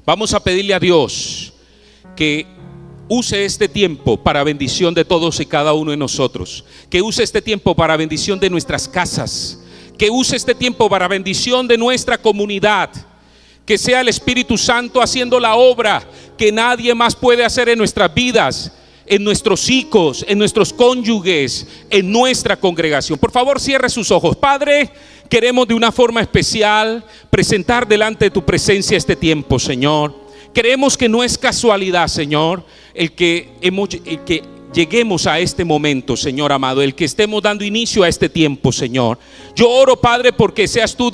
Vamos a pedirle a Dios que use este tiempo para bendición de todos y cada uno de nosotros, que use este tiempo para bendición de nuestras casas, que use este tiempo para bendición de nuestra comunidad, que sea el Espíritu Santo haciendo la obra que nadie más puede hacer en nuestras vidas, en nuestros hijos, en nuestros cónyuges, en nuestra congregación. Por favor, cierre sus ojos. Padre, queremos de una forma especial presentar delante de tu presencia este tiempo, Señor. Creemos que no es casualidad, Señor, el que lleguemos a este momento, Señor amado, el que estemos dando inicio a este tiempo, Señor. Yo oro, Padre, porque seas tú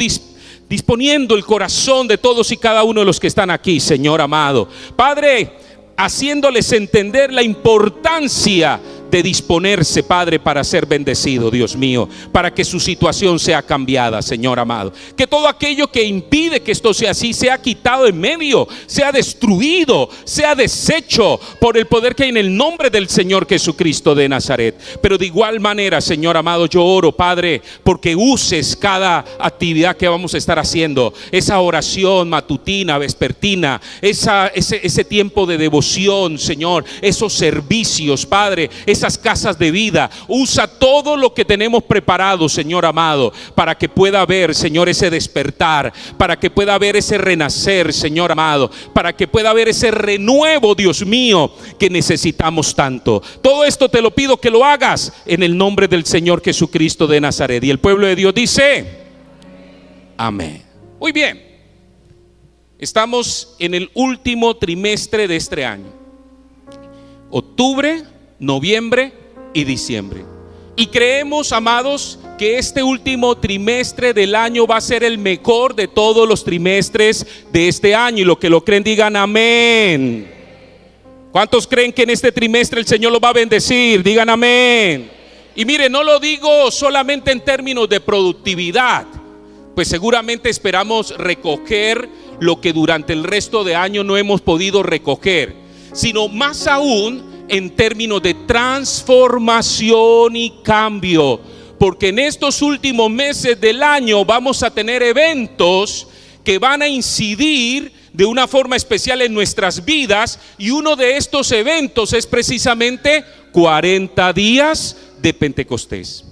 disponiendo el corazón de todos y cada uno de los que están aquí, Señor amado. Padre, haciéndoles entender la importancia de disponerse, Padre, para ser bendecido, Dios mío, para que su situación sea cambiada, Señor amado. Que todo aquello que impide que esto sea así sea quitado en medio, sea destruido, sea deshecho por el poder que hay en el nombre del Señor Jesucristo de Nazaret. Pero de igual manera, Señor amado, yo oro, Padre, porque uses cada actividad que vamos a estar haciendo, esa oración matutina, vespertina, ese tiempo de devoción, Señor, esos servicios, Padre, esas casas de vida. Usa todo lo que tenemos preparado, Señor amado, para que pueda haber, Señor, ese despertar, para que pueda haber ese renacer, Señor amado, para que pueda haber ese renuevo, Dios mío, que necesitamos tanto. Todo esto te lo pido que lo hagas en el nombre del Señor Jesucristo de Nazaret. Y el pueblo de Dios dice: amén. Muy bien, estamos en el último trimestre de este año, octubre, noviembre y diciembre. Y creemos, amados, que este último trimestre del año va a ser el mejor de todos los trimestres de este año. Y los que lo creen digan amén. ¿Cuántos creen que en este trimestre el Señor los va a bendecir? Digan amén. Y mire, no lo digo solamente en términos de productividad, pues seguramente esperamos recoger lo que durante el resto de año no hemos podido recoger, sino más aún en términos de transformación y cambio, porque en estos últimos meses del año vamos a tener eventos que van a incidir de una forma especial en nuestras vidas, y uno de estos eventos es precisamente 40 días de Pentecostés.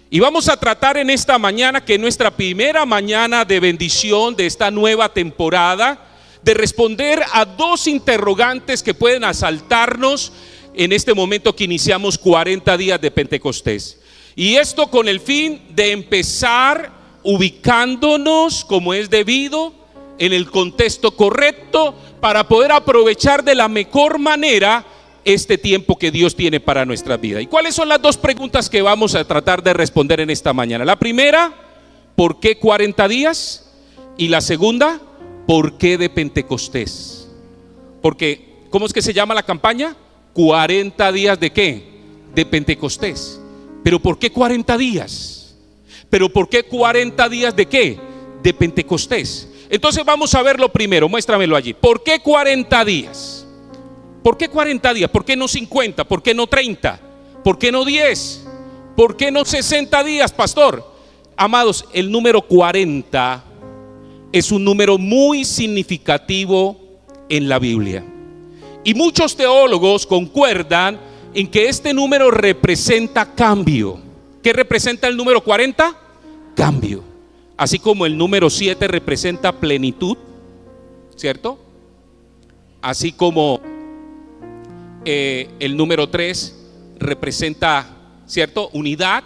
Y vamos a tratar en esta mañana, que es nuestra primera mañana de bendición de esta nueva temporada, de responder a dos interrogantes que pueden asaltarnos en este momento que iniciamos 40 días de Pentecostés. Y esto con el fin de empezar ubicándonos como es debido, en el contexto correcto, para poder aprovechar de la mejor manera este tiempo que Dios tiene para nuestra vida. ¿Y cuáles son las dos preguntas que vamos a tratar de responder en esta mañana? La primera, ¿por qué 40 días? Y la segunda, ¿por qué de Pentecostés? Porque, ¿cómo es que se llama la campaña? 40 días de ¿qué? De Pentecostés. ¿Pero por qué 40 días? ¿Pero por qué 40 días de qué? De Pentecostés. Entonces vamos a ver lo primero, muéstramelo allí. ¿Por qué 40 días? ¿Por qué 40 días? ¿Por qué no 50? ¿Por qué no 30? ¿Por qué no 10? ¿Por qué no 60 días, pastor? Amados, el número 40 es un número muy significativo en la Biblia. Y muchos teólogos concuerdan en que este número representa cambio. ¿Qué representa el número 40? Cambio. Así como el número 7 representa plenitud, ¿cierto? Así como el número 3 representa, ¿cierto?, unidad.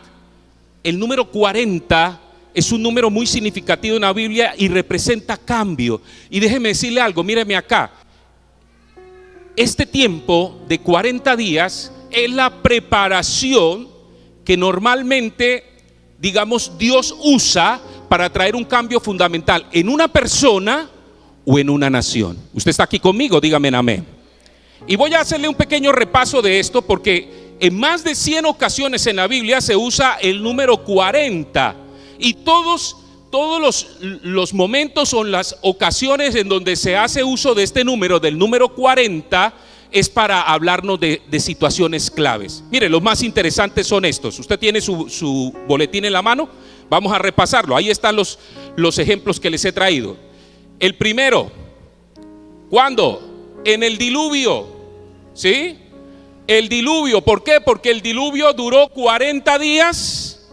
El número 40 es un número muy significativo en la Biblia y representa cambio. Y déjeme decirle algo, míreme acá. Este tiempo de 40 días es la preparación que normalmente, digamos, Dios usa para traer un cambio fundamental en una persona o en una nación. ¿Usted está aquí conmigo? Dígame amén. Y voy a hacerle un pequeño repaso de esto, porque en más de 100 ocasiones en la Biblia se usa el número 40, y todos los momentos o las ocasiones en donde se hace uso de este número, del número 40, es para hablarnos de situaciones claves. Mire, los más interesantes son estos. Usted tiene su boletín en la mano, vamos a repasarlo. Ahí están los ejemplos que les he traído. El primero, ¿Cuándo? En el diluvio, ¿sí? El diluvio, ¿por qué? Porque el diluvio duró 40 días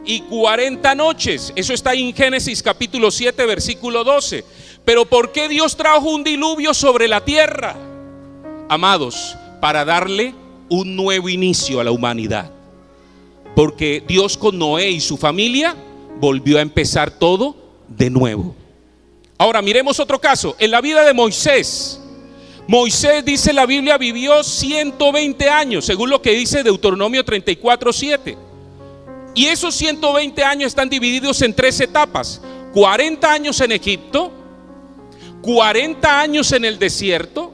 y 40 noches. Eso está en Génesis capítulo 7, versículo 12. Pero ¿por qué Dios trajo un diluvio sobre la tierra? Amados, para darle un nuevo inicio a la humanidad. Porque Dios con Noé y su familia volvió a empezar todo de nuevo. Ahora miremos otro caso. En la vida de Moisés. Moisés, dice la Biblia, vivió 120 años, según lo que dice Deuteronomio 34:7. Y esos 120 años están divididos en 3 etapas: 40 años en Egipto, 40 años en el desierto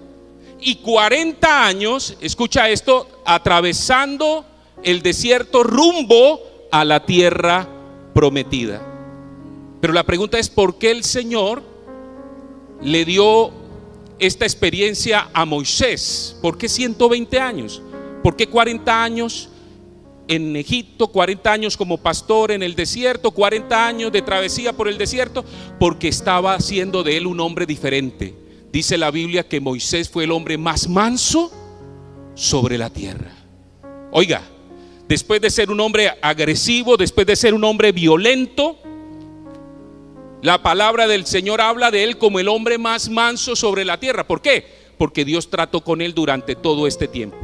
y 40 años, escucha esto, atravesando el desierto rumbo a la tierra prometida. Pero la pregunta es: ¿por qué el Señor le dio esta experiencia a Moisés? ¿Por qué 120 años? ¿Por qué 40 años en Egipto, 40 años como pastor en el desierto, 40 años de travesía por el desierto? Porque estaba haciendo de él un hombre diferente. Dice la Biblia que Moisés fue el hombre más manso sobre la tierra. Oiga, después de ser un hombre agresivo, después de ser un hombre violento, la palabra del Señor habla de él como el hombre más manso sobre la tierra. ¿Por qué? Porque Dios trató con él durante todo este tiempo.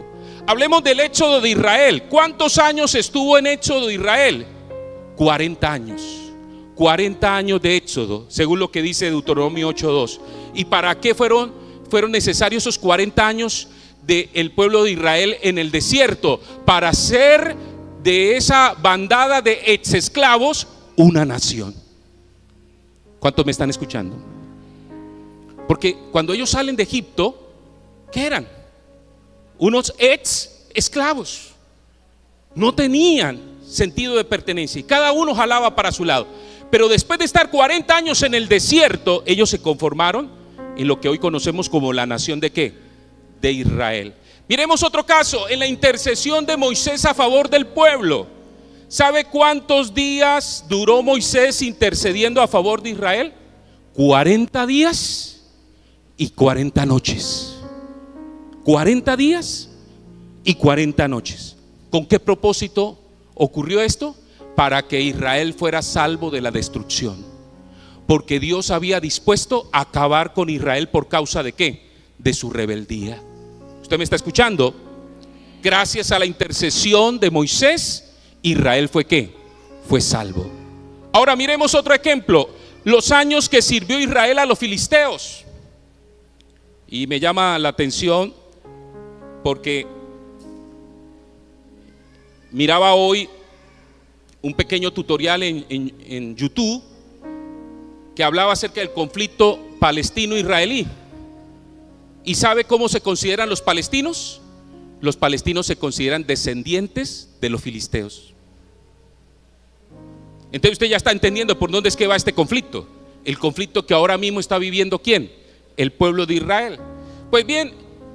Hablemos del éxodo de Israel. ¿Cuántos años estuvo en éxodo de Israel? 40 años. 40 años de éxodo, según lo que dice Deuteronomio 8:2. ¿Y para qué fueron necesarios esos 40 años del pueblo de Israel en el desierto? Para hacer de esa bandada de ex esclavos una nación. ¿Cuántos me están escuchando? Porque cuando ellos salen de Egipto, ¿qué eran? Unos ex esclavos. No tenían sentido de pertenencia y cada uno jalaba para su lado. Pero después de estar 40 años en el desierto, ellos se conformaron en lo que hoy conocemos como la nación de ¿qué? De Israel. Miremos otro caso, en la intercesión de Moisés a favor del pueblo. ¿Sabe cuántos días duró Moisés intercediendo a favor de Israel? 40 días y 40 noches. 40 días y 40 noches. ¿Con qué propósito ocurrió esto? Para que Israel fuera salvo de la destrucción. Porque Dios había dispuesto a acabar con Israel por causa de ¿qué? De su rebeldía. ¿Usted me está escuchando? Gracias a la intercesión de Moisés, Israel fue ¿qué? Fue salvo. Ahora miremos otro ejemplo. Los años que sirvió Israel a los filisteos. Y me llama la atención porque miraba hoy un pequeño tutorial en YouTube que hablaba acerca del conflicto palestino-israelí. ¿Y sabe cómo se consideran los palestinos? Los palestinos se consideran descendientes de los filisteos. Entonces usted ya está entendiendo por dónde es que va este conflicto. El conflicto que ahora mismo está viviendo ¿quién? El pueblo de Israel. Pues bien,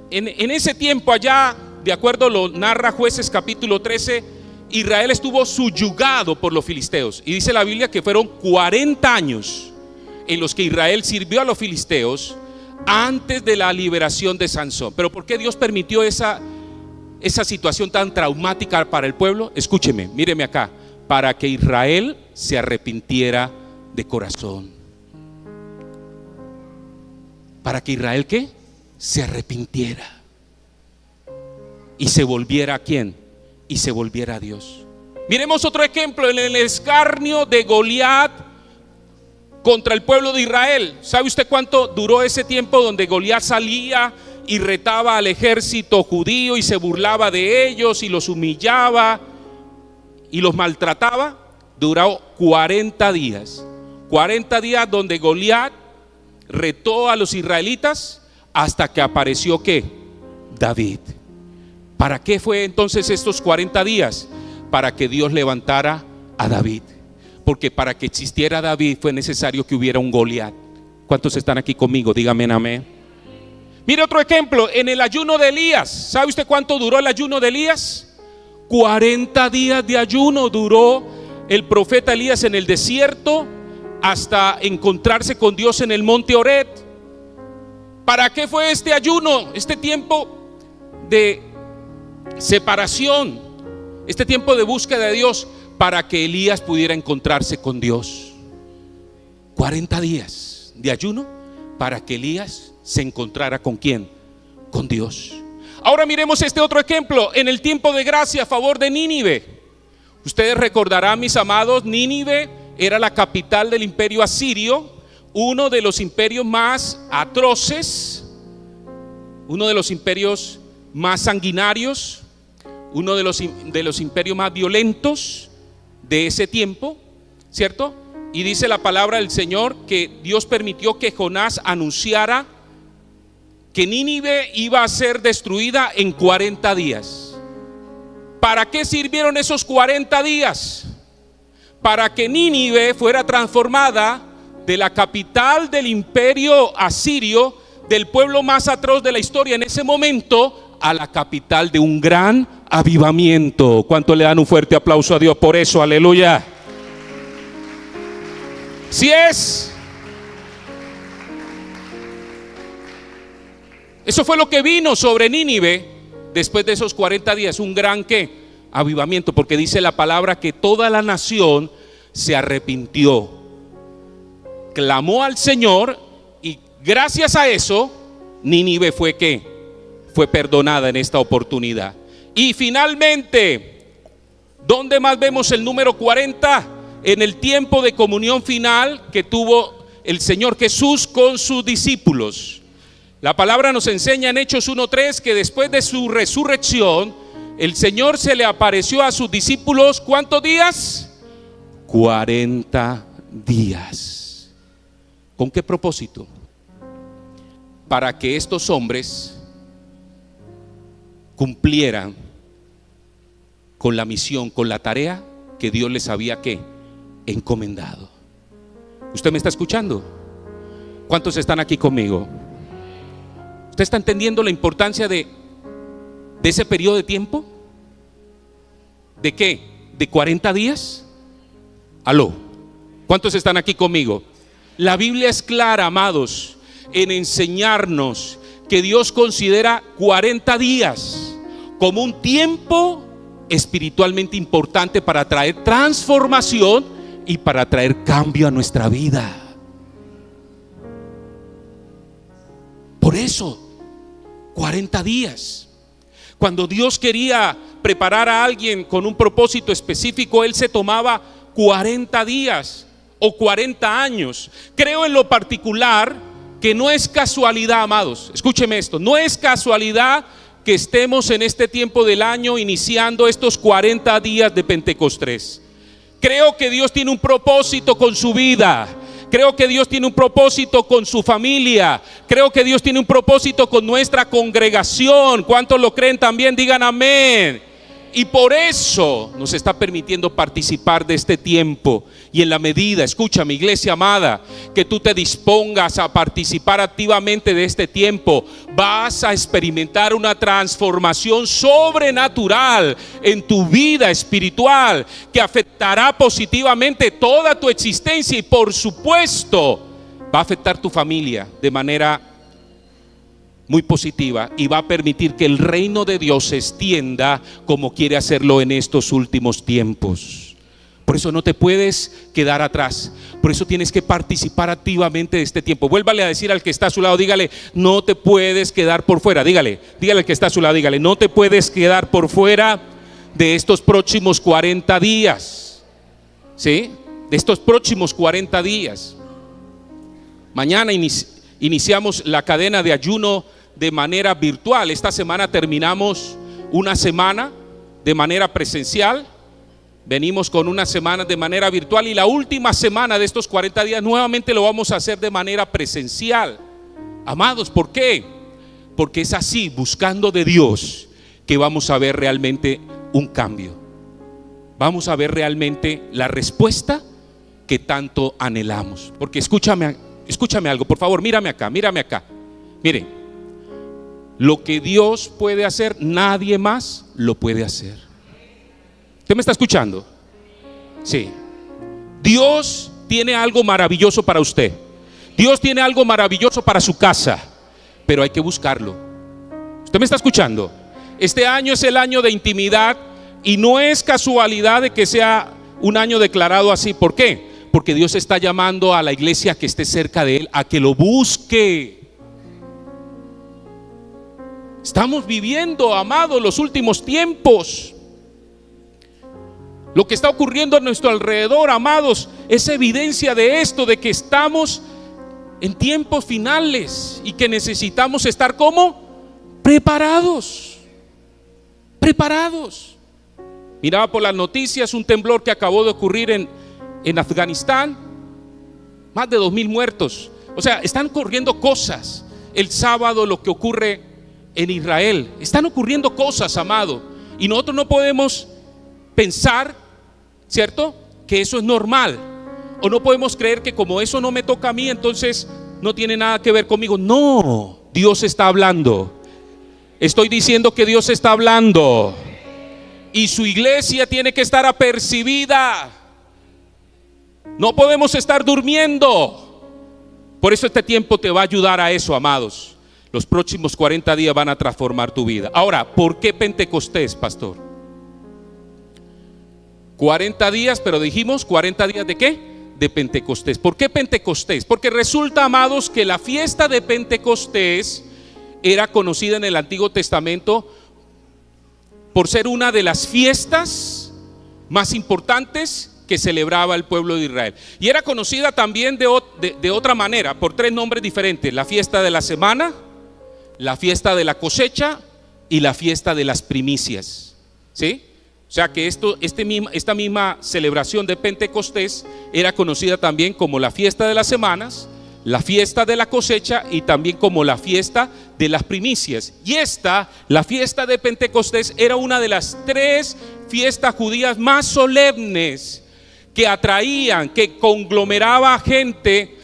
en ese tiempo allá, de acuerdo lo narra Jueces capítulo 13, Israel estuvo subyugado por los filisteos. Y dice la Biblia que fueron 40 años en los que Israel sirvió a los filisteos antes de la liberación de Sansón. Pero ¿por qué Dios permitió esa situación tan traumática para el pueblo? Escúcheme, míreme acá. Para que Israel se arrepintiera de corazón. Para que Israel ¿qué? Se arrepintiera y se volviera ¿a quién? Y se volviera a Dios. Miremos otro ejemplo en el escarnio de Goliat contra el pueblo de Israel. ¿Sabe usted cuánto duró ese tiempo donde Goliat salía y retaba al ejército judío y se burlaba de ellos y los humillaba y los maltrataba? Duró 40 días. 40 días donde Goliat retó a los israelitas hasta que apareció ¿qué? David. ¿Para qué fue entonces estos 40 días? Para que Dios levantara a David. Porque para que existiera David fue necesario que hubiera un Goliat. ¿Cuántos están aquí conmigo? Dígame amén. Mire otro ejemplo, en el ayuno de Elías. ¿Sabe usted cuánto duró el ayuno de Elías? 40 días de ayuno duró el profeta Elías en el desierto hasta encontrarse con Dios en el monte Horeb. ¿Para qué fue este ayuno? Este tiempo de separación, este tiempo de búsqueda de Dios, para que Elías pudiera encontrarse con Dios. 40 días de ayuno para que Elías se encontrara ¿con quién? Con Dios. Ahora miremos este otro ejemplo en el tiempo de gracia a favor de Nínive. Ustedes recordarán, mis amados, Nínive era la capital del imperio asirio, uno de los imperios más atroces, uno de los imperios más sanguinarios, uno de los imperios más violentos de ese tiempo, ¿cierto? Y dice la palabra del Señor que Dios permitió que Jonás anunciara que Nínive iba a ser destruida en 40 días. ¿Para qué sirvieron esos 40 días? Para que Nínive fuera transformada de la capital del imperio asirio, del pueblo más atroz de la historia en ese momento, a la capital de un gran avivamiento. ¿Cuánto le dan un fuerte aplauso a Dios por eso? Aleluya. Si es. Eso fue lo que vino sobre Nínive después de esos 40 días, un gran ¿qué? Avivamiento, porque dice la palabra que toda la nación se arrepintió, clamó al Señor, y gracias a eso Nínive fue ¿qué? Fue perdonada en esta oportunidad. Y finalmente, ¿dónde más vemos el número 40? En el tiempo de comunión final que tuvo el Señor Jesús con sus discípulos. La palabra nos enseña en Hechos 1:3 que después de su resurrección, el Señor se le apareció a sus discípulos, ¿cuántos días? 40 días. ¿Con qué propósito? Para que estos hombres cumplieran con la misión, con la tarea que Dios les había ¿qué? Encomendado. ¿Usted me está escuchando? ¿Cuántos están aquí conmigo? ¿Usted está entendiendo la importancia de ese periodo de tiempo? ¿De qué? ¿De 40 días? Aló, ¿cuántos están aquí conmigo? La Biblia es clara, amados, en enseñarnos que Dios considera 40 días como un tiempo espiritualmente importante para traer transformación y para traer cambio a nuestra vida. Por eso, 40 días. Cuando Dios quería preparar a alguien con un propósito específico, Él se tomaba 40 días o 40 años. Creo en lo particular que no es casualidad, amados, escúcheme esto, no es casualidad que estemos en este tiempo del año iniciando estos 40 días de Pentecostés. Creo que Dios tiene un propósito con su vida. Creo que Dios tiene un propósito con su familia. Creo que Dios tiene un propósito con nuestra congregación. ¿Cuántos lo creen también? Digan amén. Y por eso nos está permitiendo participar de este tiempo. Y en la medida, escúchame, iglesia amada, que tú te dispongas a participar activamente de este tiempo, vas a experimentar una transformación sobrenatural en tu vida espiritual que afectará positivamente toda tu existencia y por supuesto va a afectar tu familia de manera muy positiva y va a permitir que el reino de Dios se extienda como quiere hacerlo en estos últimos tiempos. Por eso no te puedes quedar atrás. Por eso tienes que participar activamente de este tiempo. Vuélvale a decir al que está a su lado, dígale, no te puedes quedar por fuera. Dígale al que está a su lado, dígale, no te puedes quedar por fuera de estos próximos 40 días. ¿Sí? De estos próximos 40 días. Mañana iniciamos la cadena de ayuno de manera virtual. Esta semana terminamos una semana de manera presencial. Venimos con una semana de manera virtual y la última semana de estos 40 días nuevamente lo vamos a hacer de manera presencial. Amados, ¿por qué? Porque es así, buscando de Dios, que vamos a ver realmente un cambio. Vamos a ver realmente la respuesta que tanto anhelamos. Porque escúchame algo, por favor, mírame acá. Mire, lo que Dios puede hacer, nadie más lo puede hacer. ¿Usted me está escuchando? Sí. Dios tiene algo maravilloso para usted. Dios tiene algo maravilloso para su casa. pero hay que buscarlo. ¿Usted me está escuchando? Este año es el año de intimidad y no es casualidad de que sea un año declarado así. ¿Por qué? Porque Dios está llamando a la iglesia que esté cerca de Él a que lo busque. Estamos viviendo, amados, los últimos tiempos. Lo que está ocurriendo a nuestro alrededor, amados, es evidencia de esto, de que estamos en tiempos finales y que necesitamos estar como preparados. Preparados. Miraba por las noticias un temblor que acabó de ocurrir en Afganistán. Más de 2,000 muertos. O sea, están ocurriendo cosas. El sábado lo que ocurre en Israel. Están ocurriendo cosas, amado. Y nosotros no podemos pensar, ¿cierto?, que eso es normal. O no podemos creer que como eso no me toca a mí, entonces no tiene nada que ver conmigo. No, Dios está hablando. Estoy diciendo que Dios está hablando. Y su iglesia tiene que estar apercibida. No podemos estar durmiendo. Por eso este tiempo te va a ayudar a eso, amados. Los próximos 40 días van a transformar tu vida. Ahora, ¿por qué Pentecostés, pastor? 40 días, pero dijimos 40 días ¿de qué? De Pentecostés. ¿Por qué Pentecostés? Porque resulta, amados, que la fiesta de Pentecostés era conocida en el Antiguo Testamento por ser una de las fiestas más importantes que celebraba el pueblo de Israel. Y era conocida también de otra manera, por 3 nombres diferentes: la fiesta de la semana, la fiesta de la cosecha y la fiesta de las primicias. ¿Sí? O sea que esta misma celebración de Pentecostés era conocida también como la fiesta de las semanas, la fiesta de la cosecha y también como la fiesta de las primicias. Y la fiesta de Pentecostés, era una de las 3 fiestas judías más solemnes que atraían, que conglomeraba gente,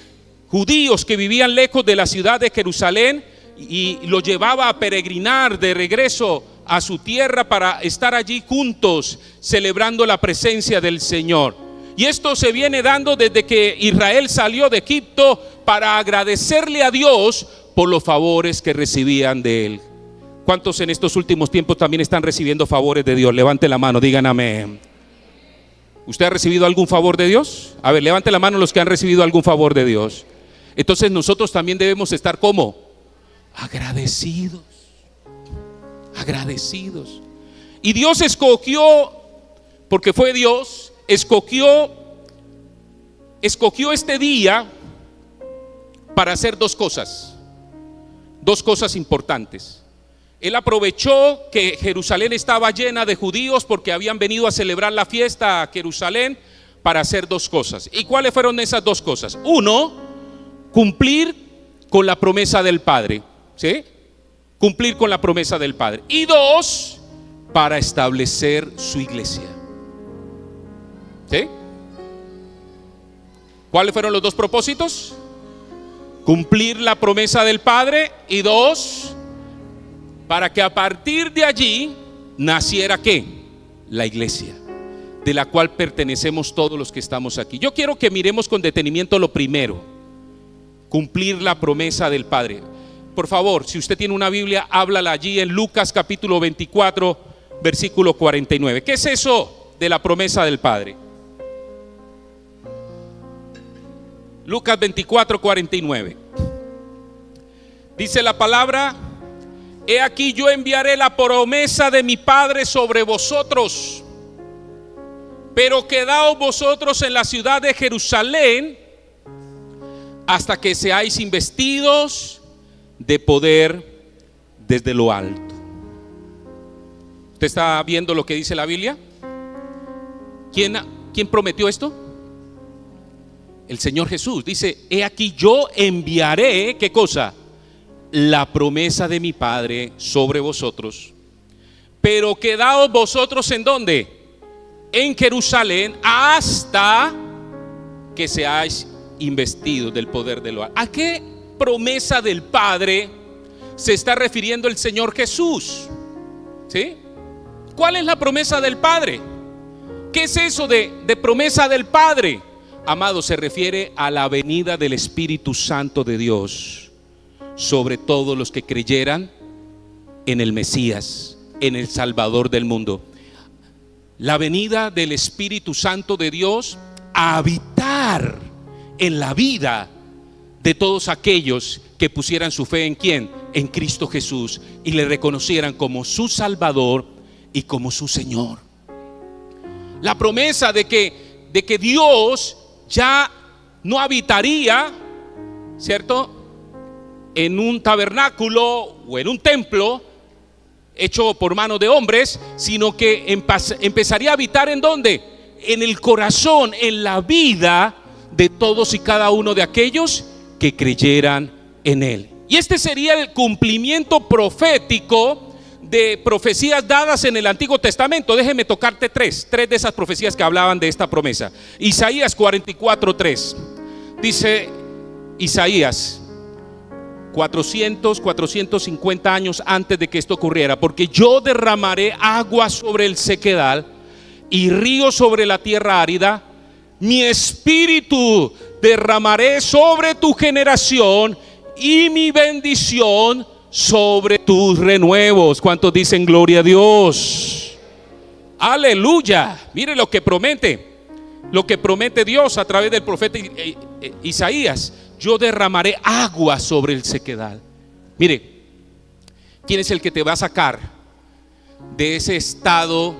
judíos que vivían lejos de la ciudad de Jerusalén, y lo llevaba a peregrinar de regreso a su tierra para estar allí juntos celebrando la presencia del Señor. Y esto se viene dando desde que Israel salió de Egipto para agradecerle a Dios por los favores que recibían de Él. ¿Cuántos en estos últimos tiempos también están recibiendo favores de Dios? Levante la mano, digan amén. ¿Usted ha recibido algún favor de Dios? A ver, levante la mano los que han recibido algún favor de Dios. Entonces nosotros también debemos estar ¿cómo? Agradecidos. Agradecidos. Y Dios escogió, porque fue Dios, escogió este día para hacer 2 cosas. 2 cosas importantes. Él aprovechó que Jerusalén estaba llena de judíos porque habían venido a celebrar la fiesta a Jerusalén, para hacer 2 cosas. ¿Y cuáles fueron esas 2 cosas? 1, cumplir con la promesa del Padre. ¿Sí? Cumplir con la promesa del Padre. Y 2, para establecer su iglesia. ¿Sí? ¿Cuáles fueron los 2 propósitos? Cumplir la promesa del Padre, y 2, para que a partir de allí naciera ¿qué? La iglesia, de la cual pertenecemos todos los que estamos aquí. Yo quiero que miremos con detenimiento lo primero: cumplir la promesa del Padre. Por favor, si usted tiene una Biblia, háblala allí en Lucas capítulo 24, versículo 49. ¿Qué es eso de la promesa del Padre? Lucas 24, 49. Dice la palabra: he aquí yo enviaré la promesa de mi Padre sobre vosotros, pero quedaos vosotros en la ciudad de Jerusalén hasta que seáis investidos de poder desde lo alto. ¿Usted está viendo lo que dice la Biblia? ¿Quién prometió esto? El Señor Jesús. Dice: he aquí yo enviaré, ¿qué cosa? La promesa de mi Padre sobre vosotros, pero quedaos vosotros ¿en dónde? En Jerusalén hasta que seáis investidos del poder de lo alto. ¿A qué promesa del Padre se está refiriendo el Señor Jesús? ¿Sí? ¿Cuál es la promesa del Padre? ¿Qué es eso de promesa del Padre? Amado, se refiere a la venida del Espíritu Santo de Dios. sobre todos los que creyeran en el Mesías, en el Salvador del mundo. La venida del Espíritu Santo de Dios a habitar en la vida de todos aquellos que pusieran su fe ¿en quién? En Cristo Jesús, y le reconocieran como su Salvador y como su Señor. La promesa de que Dios ya no habitaría, ¿cierto?, en un tabernáculo o en un templo hecho por manos de hombres, sino que empezaría a habitar ¿en dónde? En el corazón, en la vida de todos y cada uno de aquellos que creyeran en Él. Y este sería el cumplimiento profético de profecías dadas en el Antiguo Testamento. Déjeme tocarte tres de esas profecías que hablaban de esta promesa. Isaías 44:3. Dice Isaías, 450 años antes de que esto ocurriera: porque yo derramaré agua sobre el sequedal y río sobre la tierra árida, mi espíritu derramaré sobre tu generación y mi bendición sobre tus renuevos. ¿Cuántos dicen gloria a Dios? Aleluya. Mire lo que promete Dios a través del profeta Isaías: yo derramaré agua sobre el sequedal. Mire, ¿quién es el que te va a sacar de ese estado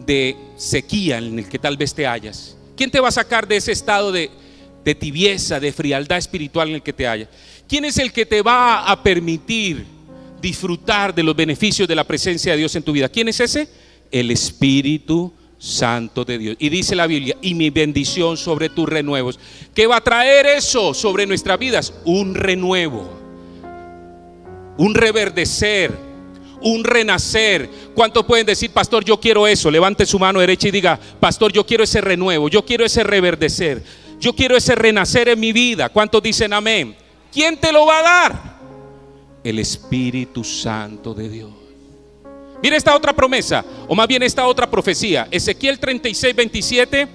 de sequía en el que tal vez te hallas? ¿Quién te va a sacar de ese estado de tibieza, de frialdad espiritual en el que te hallas? ¿Quién es el que te va a permitir disfrutar de los beneficios de la presencia de Dios en tu vida? ¿Quién es ese? El Espíritu Santo de Dios. Y dice la Biblia: y mi bendición sobre tus renuevos. ¿Qué va a traer eso sobre nuestras vidas? Un renuevo, un reverdecer, un renacer. ¿Cuántos pueden decir: pastor, yo quiero eso? Levante su mano derecha y diga: pastor, yo quiero ese renuevo, yo quiero ese reverdecer, yo quiero ese renacer en mi vida. ¿Cuántos dicen amén? ¿Quién te lo va a dar? El Espíritu Santo de Dios. Mira esta otra promesa, o más bien esta otra profecía. Ezequiel 36:27.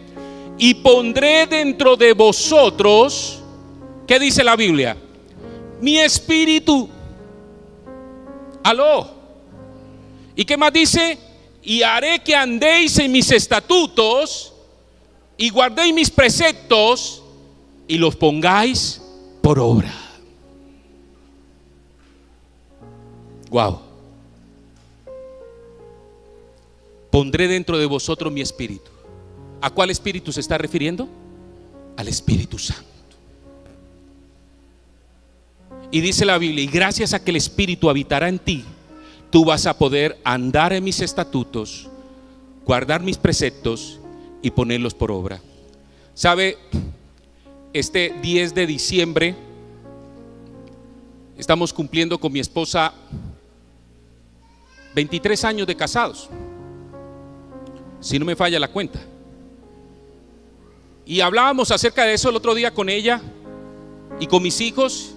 Y pondré dentro de vosotros, ¿qué dice la Biblia? Mi espíritu. Aló. ¿Y qué más dice? Y haré que andéis en mis estatutos y guardéis mis preceptos y los pongáis por obra. Wow. Pondré dentro de vosotros mi espíritu. ¿A cuál espíritu se está refiriendo? Al Espíritu Santo. Y dice la Biblia: y gracias a que el Espíritu habitará en ti, tú vas a poder andar en mis estatutos, guardar mis preceptos y ponerlos por obra. ¿Sabe? Este 10 de diciembre estamos cumpliendo con mi esposa 23 años de casados, si no me falla la cuenta. Y hablábamos acerca de eso el otro día con ella y con mis hijos,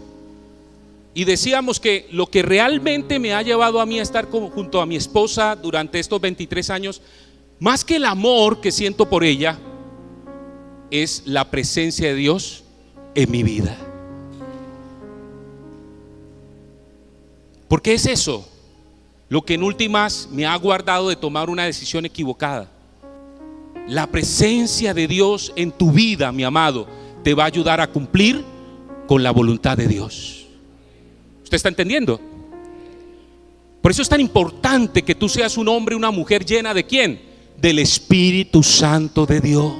y decíamos que lo que realmente me ha llevado a mí a estar junto a mi esposa durante estos 23 años, más que el amor que siento por ella, es la presencia de Dios en mi vida. Porque es eso lo que en últimas me ha guardado de tomar una decisión equivocada. La presencia de Dios en tu vida, mi amado, te va a ayudar a cumplir con la voluntad de Dios. ¿Usted está entendiendo? Por eso es tan importante que tú seas un hombre, una mujer llena de ¿quién? Del Espíritu Santo de Dios.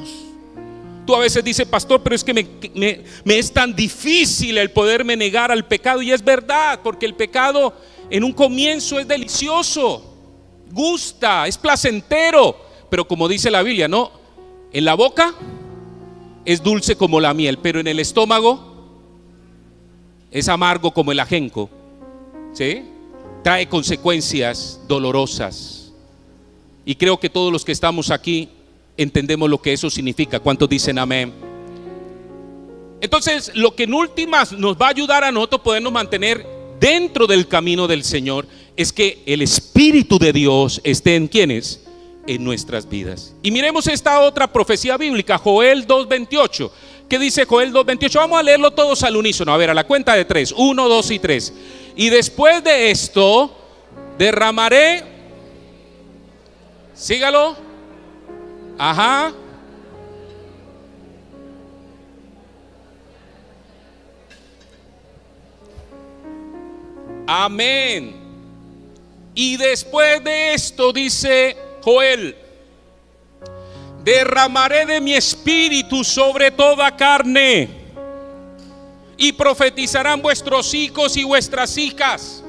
Tú a veces dices: pastor, pero es que me es tan difícil el poderme negar al pecado. Y es verdad, porque el pecado en un comienzo es delicioso, gusta, es placentero, pero como dice la Biblia, no, en la boca es dulce como la miel, pero en el estómago es amargo como el ajenco, ¿sí? Trae consecuencias dolorosas. Y creo que todos los que estamos aquí entendemos lo que eso significa. ¿Cuántos dicen amén? Entonces, lo que en últimas nos va a ayudar a nosotros podernos mantener dentro del camino del Señor es que el Espíritu de Dios esté en ¿quiénes? En nuestras vidas. Y miremos esta otra profecía bíblica, Joel 2:28, ¿Qué dice Joel 2:28? Vamos a leerlo todos al unísono. A ver, a la cuenta de 3. 1, 2 y 3. Y después de esto derramaré. Sígalo. Ajá. Amén. Y después de esto, dice Joel, derramaré de mi espíritu sobre toda carne, y profetizarán vuestros hijos y vuestras hijas,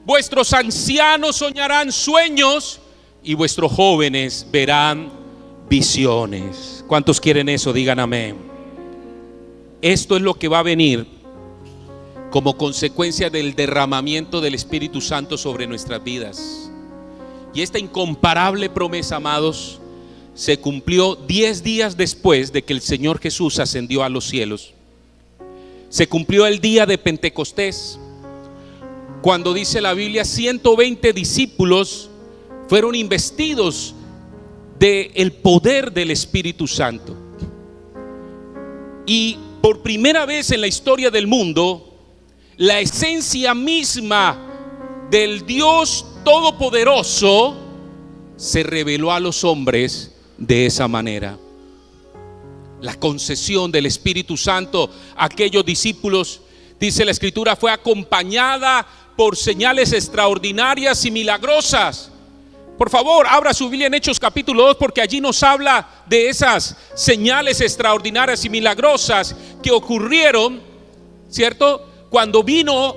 vuestros ancianos soñarán sueños, y vuestros jóvenes verán visiones. ¿Cuántos quieren eso? Digan amén. Esto es lo que va a venir como consecuencia del derramamiento del Espíritu Santo sobre nuestras vidas. Y esta incomparable promesa, amados, se cumplió 10 días después de que el Señor Jesús ascendió a los cielos. Se cumplió el día de Pentecostés, cuando dice la Biblia 120 discípulos fueron investidos del poder del Espíritu Santo. Y por primera vez en la historia del mundo, la esencia misma del Dios Todopoderoso se reveló a los hombres de esa manera. La concesión del Espíritu Santo a aquellos discípulos, dice la Escritura, fue acompañada por señales extraordinarias y milagrosas. Por favor, abra su Biblia en Hechos capítulo 2, porque allí nos habla de esas señales extraordinarias y milagrosas que ocurrieron, ¿cierto?, cuando vino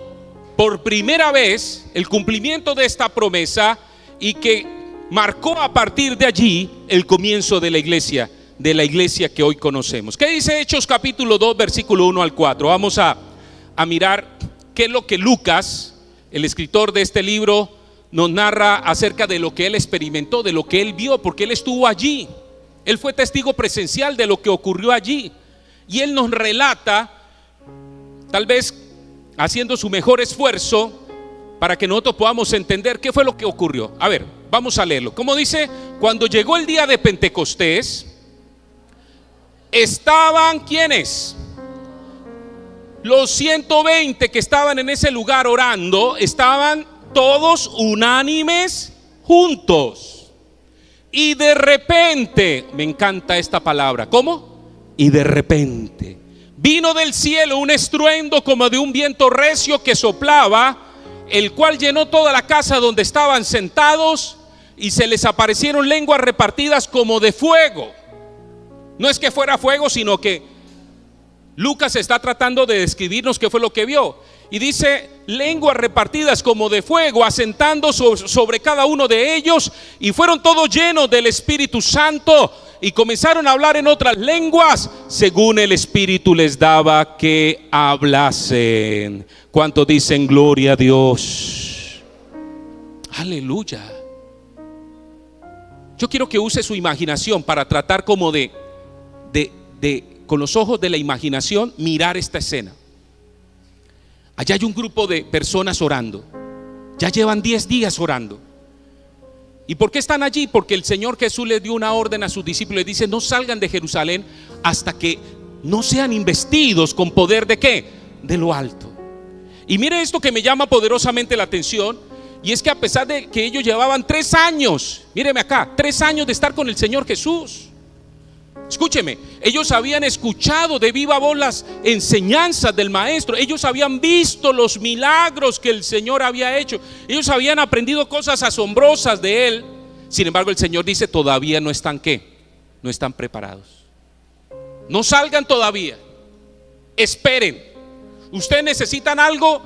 por primera vez el cumplimiento de esta promesa, y que marcó a partir de allí el comienzo de la iglesia que hoy conocemos. ¿Qué dice Hechos capítulo 2, versículo 1 al 4? Vamos a mirar qué es lo que Lucas, el escritor de este libro, nos narra acerca de lo que él experimentó, de lo que él vio, porque él estuvo allí. Él fue testigo presencial de lo que ocurrió allí, y él nos relata, tal vez haciendo su mejor esfuerzo para que nosotros podamos entender qué fue lo que ocurrió. A ver, vamos a leerlo. Como dice, cuando llegó el día de Pentecostés, estaban ¿quiénes? Los 120 que estaban en ese lugar orando, estaban todos unánimes juntos. Y de repente, me encanta esta palabra, ¿cómo? Y de repente vino del cielo un estruendo como de un viento recio que soplaba, el cual llenó toda la casa donde estaban sentados, y se les aparecieron lenguas repartidas como de fuego. No es que fuera fuego, sino que Lucas está tratando de describirnos qué fue lo que vio. Y dice, lenguas repartidas como de fuego, asentando sobre cada uno de ellos, y fueron todos llenos del Espíritu Santo, y comenzaron a hablar en otras lenguas según el Espíritu les daba que hablasen. ¿Cuántos dicen gloria a Dios? Aleluya. Yo quiero que use su imaginación para tratar como de con los ojos de la imaginación mirar esta escena. Allá hay un grupo de personas orando. Ya llevan 10 días orando. ¿Y por qué están allí? Porque el Señor Jesús les dio una orden a sus discípulos. Les dice, no salgan de Jerusalén hasta que no sean investidos con poder ¿de qué? De lo alto. Y mire esto que me llama poderosamente la atención. Y es que a pesar de que ellos llevaban 3 años, míreme acá, 3 años de estar con el Señor Jesús. Escúcheme, ellos habían escuchado de viva voz las enseñanzas del Maestro. Ellos habían visto los milagros que el Señor había hecho. Ellos habían aprendido cosas asombrosas de Él. Sin embargo, el Señor dice, todavía no están ¿qué? No están preparados. No salgan todavía. Esperen. Ustedes necesitan algo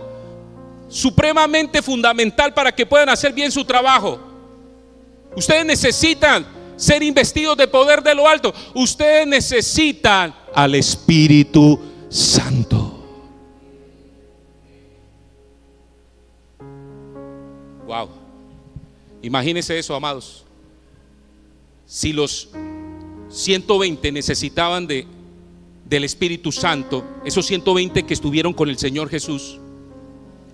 supremamente fundamental para que puedan hacer bien su trabajo. Ustedes necesitan ser investidos de poder de lo alto. Ustedes necesitan al Espíritu Santo. Wow. Imagínense eso, amados. Si los 120 necesitaban del Espíritu Santo, esos 120 que estuvieron con el Señor Jesús,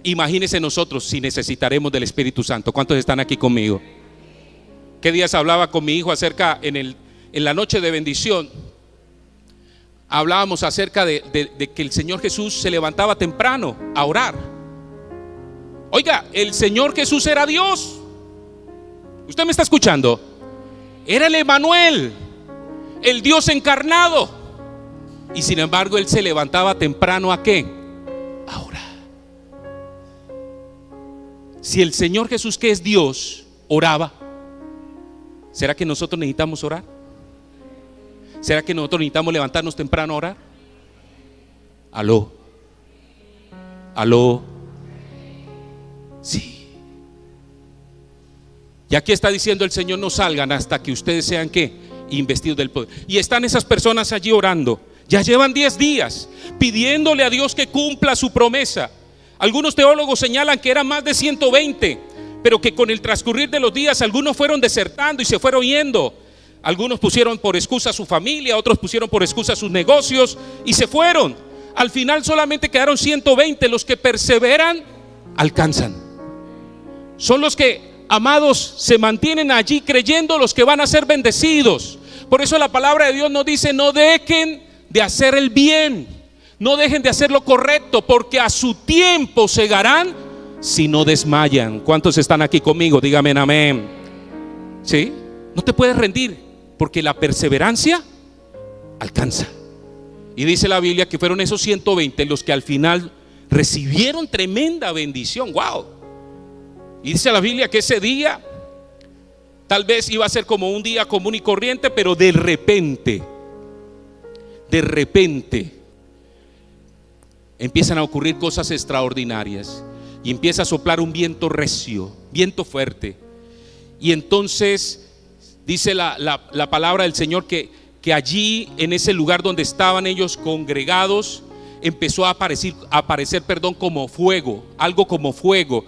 imagínense nosotros si necesitaremos del Espíritu Santo. ¿Cuántos están aquí conmigo? ¿Qué días hablaba con mi hijo acerca en la noche de bendición? hablábamos acerca de que el Señor Jesús se levantaba temprano a orar. Oiga, el Señor Jesús era Dios. ¿Usted me está escuchando? Era el Emmanuel, el Dios encarnado. Y sin embargo Él se levantaba temprano ¿a qué? A orar. Si el Señor Jesús, que es Dios, oraba, ¿será que nosotros necesitamos orar? ¿Será que nosotros necesitamos levantarnos temprano a orar? Aló. Aló. Sí. Y aquí está diciendo el Señor: no salgan hasta que ustedes sean ¿qué? Investidos del poder. Y están esas personas allí orando. Ya llevan 10 días pidiéndole a Dios que cumpla su promesa. Algunos teólogos señalan que eran más de 120, pero que con el transcurrir de los días algunos fueron desertando y se fueron yendo. Algunos pusieron por excusa a su familia, otros pusieron por excusa a sus negocios y se fueron. Al final solamente quedaron 120. Los que perseveran alcanzan. Son los que, amados, se mantienen allí creyendo, los que van a ser bendecidos. Por eso la palabra de Dios nos dice: no dejen de hacer el bien, no dejen de hacer lo correcto, porque a su tiempo segarán si no desmayan. ¿Cuántos están aquí conmigo? Dígame amén. ¿Sí? No te puedes rendir, porque la perseverancia alcanza. Y dice la Biblia que fueron esos 120 los que al final recibieron tremenda bendición. ¡Wow! Y dice la Biblia que ese día tal vez iba a ser como un día común y corriente, pero de repente empiezan a ocurrir cosas extraordinarias y empieza a soplar un viento recio, viento fuerte. Y entonces dice la palabra del Señor que allí, en ese lugar donde estaban ellos congregados, empezó a aparecer como fuego, algo como fuego.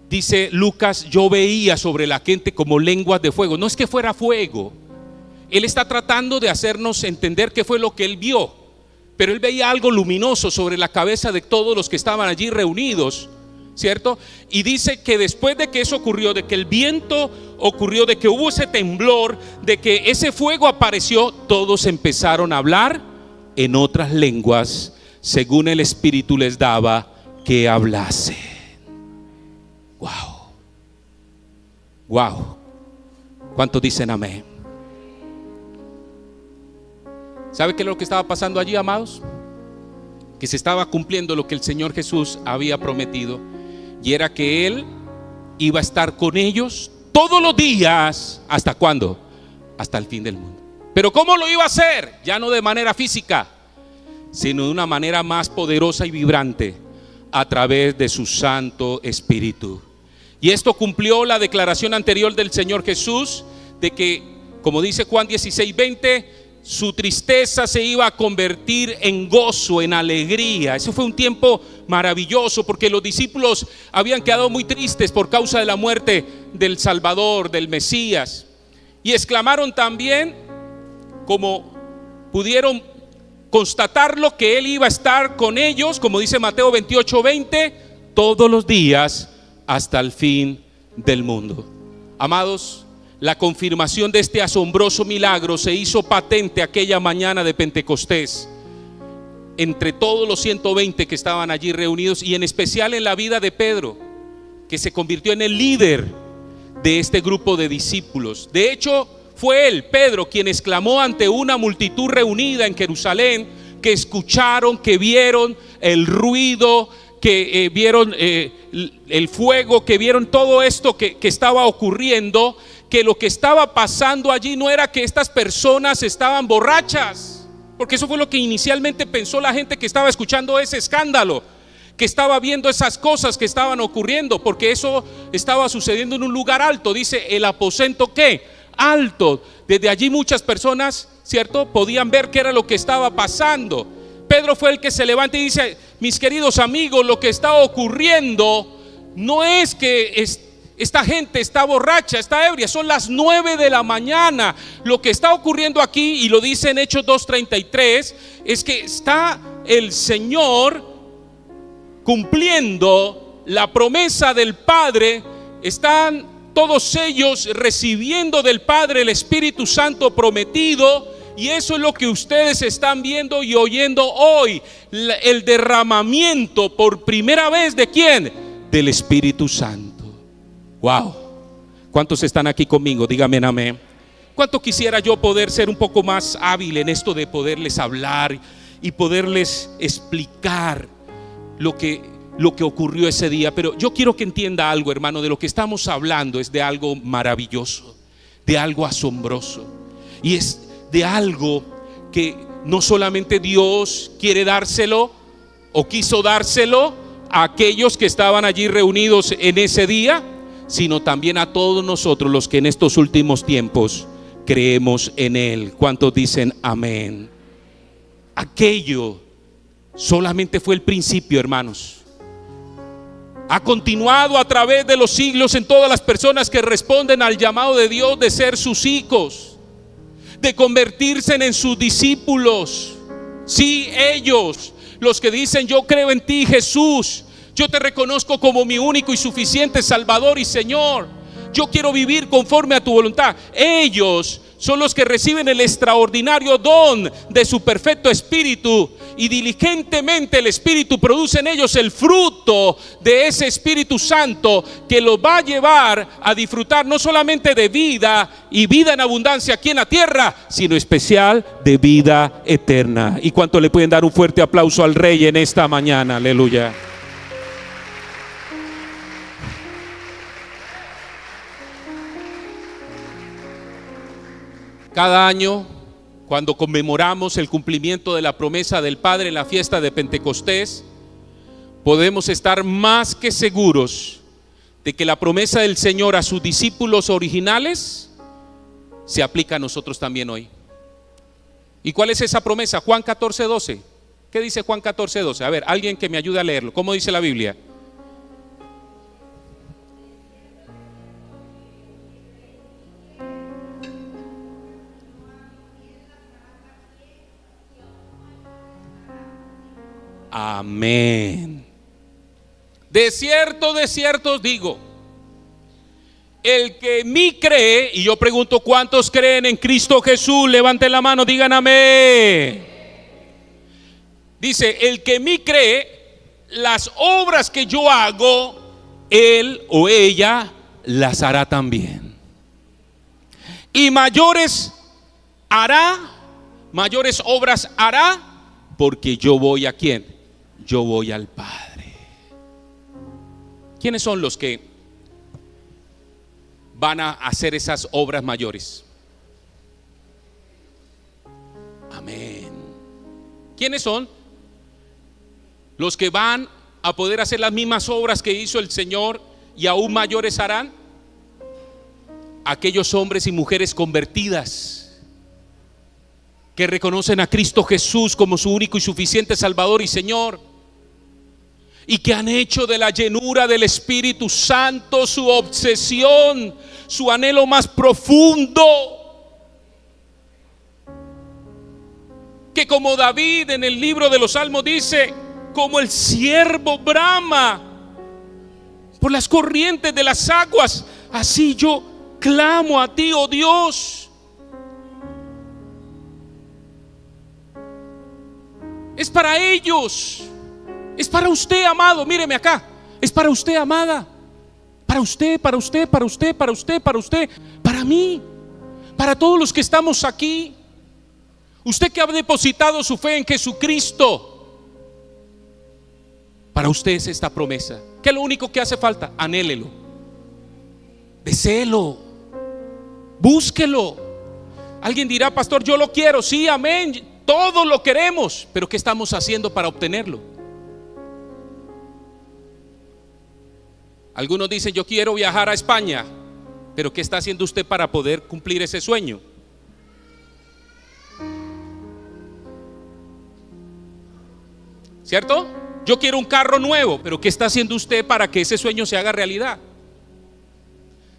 Dice Lucas: yo veía sobre la gente como lenguas de fuego. No es que fuera fuego. Él está tratando de hacernos entender qué fue lo que él vio, pero él veía algo luminoso sobre la cabeza de todos los que estaban allí reunidos, ¿cierto? Y dice que después de que eso ocurrió, de que el viento ocurrió, de que hubo ese temblor, de que ese fuego apareció, todos empezaron a hablar en otras lenguas según el Espíritu les daba que hablase. Wow. Wow. ¿Cuántos dicen amén? ¿Sabe qué es lo que estaba pasando allí, amados? Que se estaba cumpliendo lo que el Señor Jesús había prometido, y era que Él iba a estar con ellos todos los días. ¿Hasta cuándo? Hasta el fin del mundo. Pero ¿cómo lo iba a hacer? Ya no de manera física, sino de una manera más poderosa y vibrante, a través de su Santo Espíritu. Y esto cumplió la declaración anterior del Señor Jesús, de que, como dice Juan 16:20, su tristeza se iba a convertir en gozo, en alegría. Eso fue un tiempo maravilloso, porque los discípulos habían quedado muy tristes por causa de la muerte del Salvador, del Mesías, y exclamaron también, como pudieron constatarlo, que Él iba a estar con ellos, como dice Mateo 28:20, todos los días hasta el fin del mundo. Amados, la confirmación de este asombroso milagro se hizo patente aquella mañana de Pentecostés entre todos los 120 que estaban allí reunidos, y en especial en la vida de Pedro, que se convirtió en el líder de este grupo de discípulos. De hecho, fue él, Pedro, quien exclamó ante una multitud reunida en Jerusalén, que escucharon, que vieron el ruido, que vieron el fuego, que vieron todo esto que estaba ocurriendo, que lo que estaba pasando allí no era que estas personas estaban borrachas, porque eso fue lo que inicialmente pensó la gente que estaba escuchando ese escándalo, que estaba viendo esas cosas que estaban ocurriendo, porque eso estaba sucediendo en un lugar alto. Dice el aposento ¿qué? Alto. Desde allí muchas personas, ¿cierto?, podían ver qué era lo que estaba pasando. Pedro fue el que se levanta y dice: mis queridos amigos, lo que está ocurriendo no es que esta gente está borracha, está ebria, son las 9 de la mañana. Lo que está ocurriendo aquí, y lo dice en Hechos 2:33, es que está el Señor cumpliendo la promesa del Padre. Están todos ellos recibiendo del Padre el Espíritu Santo prometido, Y eso es lo que ustedes están viendo y oyendo hoy. El derramamiento por primera vez ¿de quién? Del Espíritu Santo. Wow. ¿Cuántos están aquí conmigo? Díganme amén. ¿Cuánto quisiera yo poder ser un poco más hábil en esto de poderles hablar y poderles explicar lo que ocurrió ese día? Pero yo quiero que entienda algo, hermano. De lo que estamos hablando es de algo maravilloso, de algo asombroso, y es de algo que no solamente Dios quiere dárselo o quiso dárselo a aquellos que estaban allí reunidos en ese día, sino también a todos nosotros los que en estos últimos tiempos creemos en Él. ¿Cuántos dicen amén? Aquello solamente fue el principio, hermanos. Ha continuado a través de los siglos en todas las personas que responden al llamado de Dios de ser sus hijos, de convertirse en sus discípulos. Sí, ellos, los que dicen: yo creo en ti, Jesús, yo te reconozco como mi único y suficiente Salvador y Señor, yo quiero vivir conforme a tu voluntad. Ellos son los que reciben el extraordinario don de su perfecto Espíritu, y diligentemente el Espíritu produce en ellos el fruto de ese Espíritu Santo, que los va a llevar a disfrutar no solamente de vida y vida en abundancia aquí en la tierra, sino especial de vida eterna. ¿Y cuánto le pueden dar un fuerte aplauso al Rey en esta mañana? Aleluya. Cada año, cuando conmemoramos el cumplimiento de la promesa del Padre en la fiesta de Pentecostés, podemos estar más que seguros de que la promesa del Señor a sus discípulos originales se aplica a nosotros también hoy. ¿Y cuál es esa promesa? Juan 14:12. ¿Qué dice Juan 14:12? A ver, alguien que me ayude a leerlo. ¿Cómo dice la Biblia? Amén. De cierto os digo, el que en mí cree, y yo pregunto: ¿cuántos creen en Cristo Jesús? Levanten la mano, digan amén. Dice: el que en mí cree, las obras que yo hago, él o ella las hará también. Y mayores obras hará, porque yo voy ¿a quién? Yo voy al Padre. ¿Quiénes son los que van a hacer esas obras mayores? Amén. ¿Quiénes son los que van a poder hacer las mismas obras que hizo el Señor y aún mayores harán? Aquellos hombres y mujeres convertidas, que reconocen a Cristo Jesús como su único y suficiente Salvador y Señor, y que han hecho de la llenura del Espíritu Santo su obsesión, su anhelo más profundo. Que como David en el libro de los Salmos dice: como el ciervo brama por las corrientes de las aguas, así yo clamo a ti, oh Dios. Es para ellos, es para usted, amado. Míreme acá, es para usted, amada, para usted, para usted, para usted, para usted, para usted, para mí, para todos los que estamos aquí. Usted que ha depositado su fe en Jesucristo, para usted es esta promesa. ¿Qué es lo único que hace falta? Anhélelo, deséelo, búsquelo. Alguien dirá: pastor, yo lo quiero. Sí, amén, todos lo queremos, pero ¿qué estamos haciendo para obtenerlo? Algunos dicen: yo quiero viajar a España, pero ¿qué está haciendo usted para poder cumplir ese sueño? ¿Cierto? Yo quiero un carro nuevo, pero ¿qué está haciendo usted para que ese sueño se haga realidad?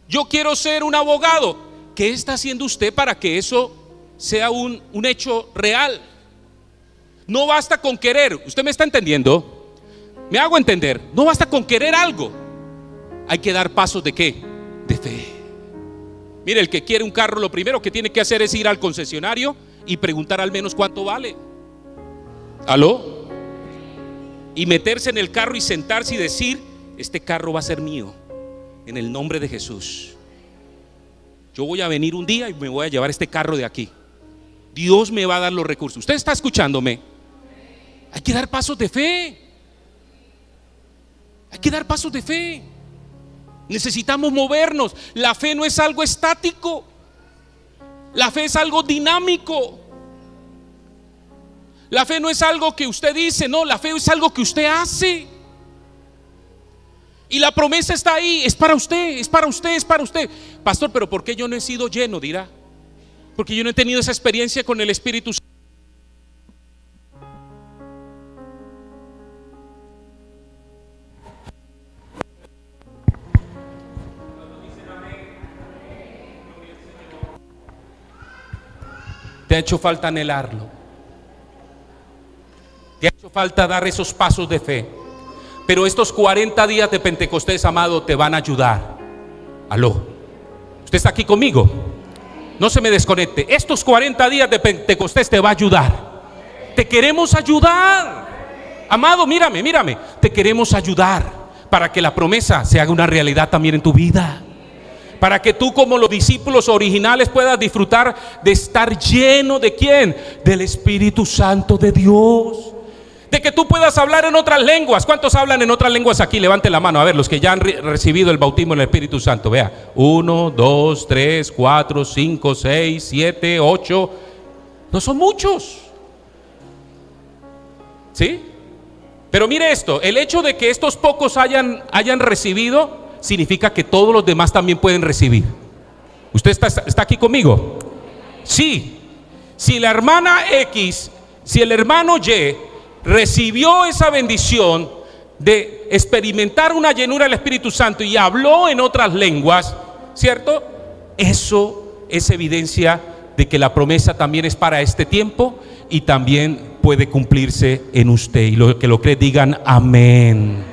Yo quiero ser un abogado. ¿Qué está haciendo usted para que eso sea un hecho real? No basta con querer. ¿Usted me está entendiendo? ¿Me hago entender? No basta con querer algo. Hay que dar pasos ¿de qué? De fe. Mire, el que quiere un carro, lo primero que tiene que hacer es ir al concesionario y preguntar al menos cuánto vale. ¿Aló? Y meterse en el carro y sentarse y decir: este carro va a ser mío, en el nombre de Jesús. Yo voy a venir un día y me voy a llevar este carro de aquí. Dios me va a dar los recursos. ¿Usted está escuchándome? Hay que dar pasos de fe. Hay que dar pasos de fe. Necesitamos movernos. La fe no es algo estático. La fe es algo dinámico. La fe no es algo que usted dice, no, la fe es algo que usted hace. Y la promesa está ahí, es para usted, es para usted, es para usted. Pastor, pero ¿por qué yo no he sido lleno? Dirá. Porque yo no he tenido esa experiencia con el Espíritu Santo. Te ha hecho falta anhelarlo. Te ha hecho falta dar esos pasos de fe. Pero estos 40 días de Pentecostés, amado, te van a ayudar. Aló. ¿Usted está aquí conmigo? No se me desconecte. Estos 40 días de Pentecostés te va a ayudar. Te queremos ayudar. Amado, mírame. Te queremos ayudar para que la promesa se haga una realidad también en tu vida. Para que tú, como los discípulos originales, puedas disfrutar de estar lleno ¿de quién? Del Espíritu Santo de Dios. De que tú puedas hablar en otras lenguas. ¿Cuántos hablan en otras lenguas aquí? Levante la mano, a ver, los que ya han recibido el bautismo en el Espíritu Santo. Vea, 1, 2, 3, 4, 5, 6, 7, 8. No son muchos. ¿Sí? Pero mire esto, el hecho de que estos pocos hayan recibido significa que todos los demás también pueden recibir. ¿Usted está aquí conmigo? Sí. Si la hermana X, si el hermano Y recibió esa bendición de experimentar una llenura del Espíritu Santo y habló en otras lenguas, ¿cierto? Eso es evidencia de que la promesa también es para este tiempo y también puede cumplirse en usted. Y los que lo creen digan amén.